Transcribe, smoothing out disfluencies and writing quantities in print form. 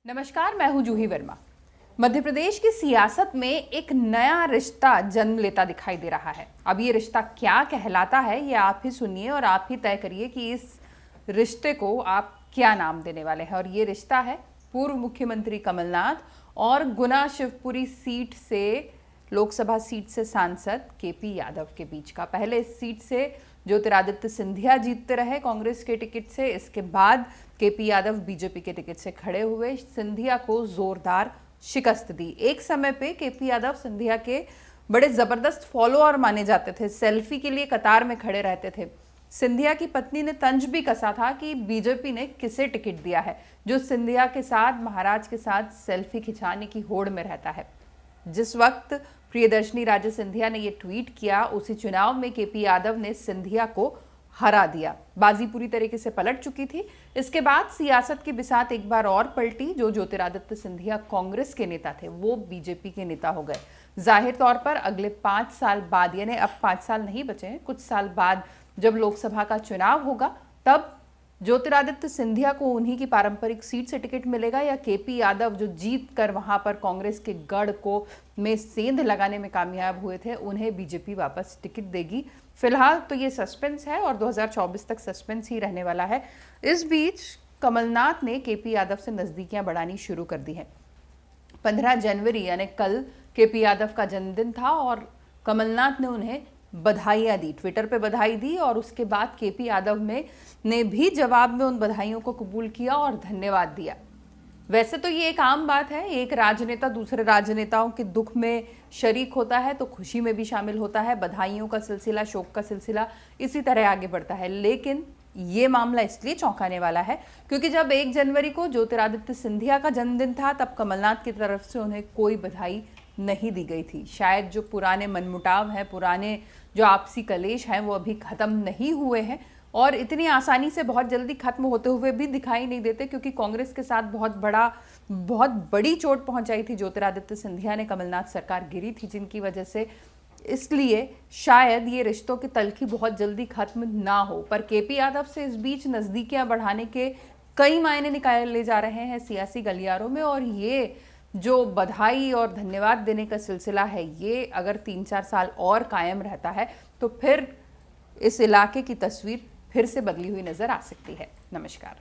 नमस्कार, मैं हूं जूही वर्मा। मध्य प्रदेश की सियासत में एक नया रिश्ता जन्म लेता दिखाई दे रहा है। अब ये रिश्ता क्या कहलाता है, ये आप ही सुनिए और आप ही तय करिए कि इस रिश्ते को आप क्या नाम देने वाले हैं। और ये रिश्ता है पूर्व मुख्यमंत्री कमलनाथ और गुना शिवपुरी सीट से, लोकसभा सीट से सांसद केपी यादव के बीच का। पहले इस सीट से ज्योतिरादित्य सिंधिया जीतते रहे कांग्रेस के टिकट से। इसके बाद केपी यादव बीजेपी के टिकट से खड़े हुए, सिंधिया को जोरदार शिकस्त दी। एक समय पे केपी यादव सिंधिया के बड़े जबरदस्त फॉलोअर माने जाते थे, सेल्फी के लिए कतार में खड़े रहते थे। सिंधिया की पत्नी ने तंज भी कसा था कि बीजेपी ने किसे टिकट दिया है जो सिंधिया के साथ, महाराज के साथ सेल्फी खिंचाने की होड़ में रहता है। जिस वक्त प्रियदर्शनी राजे सिंधिया ने ये ट्वीट किया, उसी चुनाव में केपी यादव ने सिंधिया को हरा दिया। बाजी पूरी तरीके से पलट चुकी थी। इसके बाद सियासत की बिसात एक बार और पलटी। जो ज्योतिरादित्य सिंधिया कांग्रेस के नेता थे, वो बीजेपी के नेता हो गए। जाहिर तौर पर अगले 5 साल बाद, यानी अब 5 साल नहीं बचे हैं, कुछ साल बाद जब लोकसभा का चुनाव होगा, तब ज्योतिरादित्य सिंधिया को उन्हीं की पारंपरिक सीट से टिकट मिलेगा या केपी यादव जो जीत कर वहां पर कांग्रेस के गढ़ को में सेंध लगाने में कामयाब हुए थे, उन्हें बीजेपी वापस टिकट देगी। फिलहाल तो ये सस्पेंस है और 2024 तक सस्पेंस ही रहने वाला है। इस बीच कमलनाथ ने केपी यादव से नजदीकियां बढ़ानी शुरू कर दी हैं। 15 जनवरी यानी कल केपी यादव का जन्मदिन था और कमलनाथ ने उन्हें बधाइयां दी, ट्विटर पे बधाई दी और उसके बाद केपी यादव ने भी जवाब में उन बधाइयों को कबूल किया और धन्यवाद दिया। वैसे तो ये एक आम बात है, एक राजनेता दूसरे राजनेताओं के दुख में शरीक होता है तो खुशी में भी शामिल होता है। बधाइयों का सिलसिला, शोक का सिलसिला इसी तरह आगे बढ़ता है। लेकिन ये मामला इसलिए चौंकाने वाला है क्योंकि जब 1 जनवरी को ज्योतिरादित्य सिंधिया का जन्मदिन था, तब कमलनाथ की तरफ से उन्हें कोई बधाई नहीं दी गई थी। शायद जो पुराने मनमुटाव हैं, पुराने जो आपसी कलेश हैं, वो अभी खत्म नहीं हुए हैं और इतनी आसानी से बहुत जल्दी खत्म होते हुए भी दिखाई नहीं देते, क्योंकि कांग्रेस के साथ बहुत बड़ी चोट पहुंचाई थी ज्योतिरादित्य सिंधिया ने। कमलनाथ सरकार गिरी थी जिनकी वजह से, इसलिए शायद ये रिश्तों की तलखी बहुत जल्दी खत्म ना हो। पर केपी यादव से इस बीच नजदीकियां बढ़ाने के कई मायने निकाले जा रहे हैं सियासी गलियारों में। और ये जो बधाई और धन्यवाद देने का सिलसिला है, ये अगर 3-4 साल और कायम रहता है तो फिर इस इलाके की तस्वीर फिर से बदली हुई नजर आ सकती है। नमस्कार।